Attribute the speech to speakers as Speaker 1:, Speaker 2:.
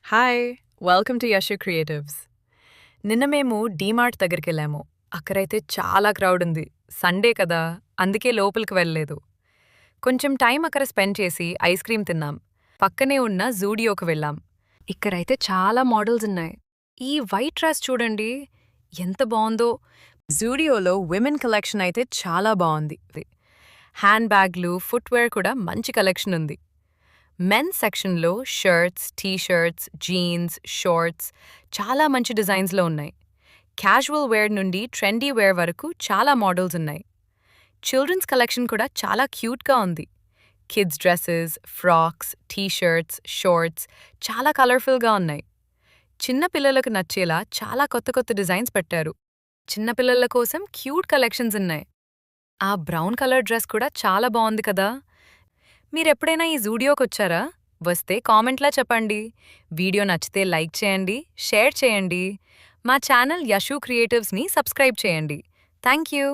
Speaker 1: Hi! Welcome to Yashu creatives. నిన్న మేము డీమార్ట్ దగ్గరికెళ్ళాము. అక్కడైతే చాలా క్రౌడ్ ఉంది. సండే కదా, అందుకే లోపలికి వెళ్ళలేదు. కొంచెం టైం అక్కడ స్పెండ్ చేసి ఐస్ క్రీమ్ తిన్నాం. పక్కనే ఉన్న జూడియోకి వెళ్ళాం. ఇక్కడైతే చాలా మోడల్స్ ఉన్నాయి. ఈ వైట్ డ్రెస్ చూడండి, ఎంత బావుందో. జూడియోలో విమెన్ కలెక్షన్ అయితే చాలా బావుంది. హ్యాండ్ బ్యాగ్లు, ఫుట్వేర్ కూడా మంచి కలెక్షన్ ఉంది. మెన్స్ సెక్షన్లో షర్ట్స్, టీ-షర్ట్స్, జీన్స్, షార్ట్స్ చాలా మంచి డిజైన్స్లో ఉన్నాయి. క్యాజువల్ వేర్ నుండి ట్రెండీ వేర్ వరకు చాలా మోడల్స్ ఉన్నాయి. చిల్డ్రన్స్ కలెక్షన్ కూడా చాలా క్యూట్గా ఉంది. Kids dresses, frocks, T-shirts, shorts చాలా కలర్ఫుల్గా ఉన్నాయి. చిన్న పిల్లలకు నచ్చేలా చాలా కొత్త కొత్త డిజైన్స్ పెట్టారు. చిన్నపిల్లల కోసం క్యూట్ కలెక్షన్స్ ఉన్నాయి. ఆ బ్రౌన్ కలర్ డ్రెస్ కూడా చాలా బాగుంది కదా. మీరెప్పుడైనా ఈ జూడియోకొచ్చారా? వస్తే కామెంట్లా చెప్పండి. వీడియో నచ్చితే లైక్ చేయండి, షేర్ చేయండి. మా ఛానల్ యషు క్రియేటివ్స్ని సబ్స్క్రైబ్ చేయండి. Thank you.